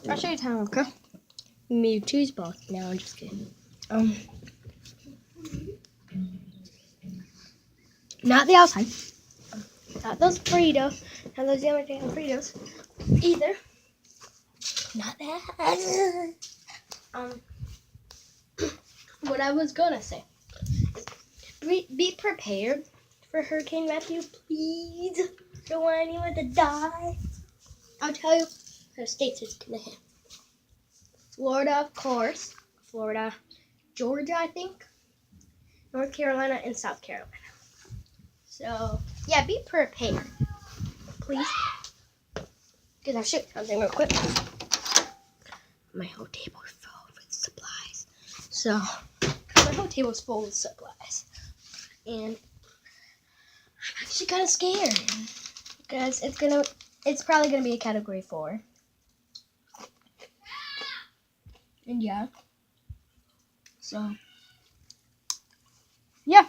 I'll show you time, okay? Mewtwo's boss. No, I'm just kidding. Not the outside. Not those Fritos. Not those yummy damn Fritos. Either. Not that. What I was gonna say. Be prepared for Hurricane Matthew, please. Don't want anyone to die. I'll tell you the states it's gonna hit. Florida, of course. Florida, Georgia, I think. North Carolina, and South Carolina. So, yeah, be prepared. Please. Because I'll show you something real quick. My whole table is filled with supplies. So, my whole table is full with supplies. And I'm actually kind of scared. Because it's probably going to be a category 4. And yeah. So, yeah.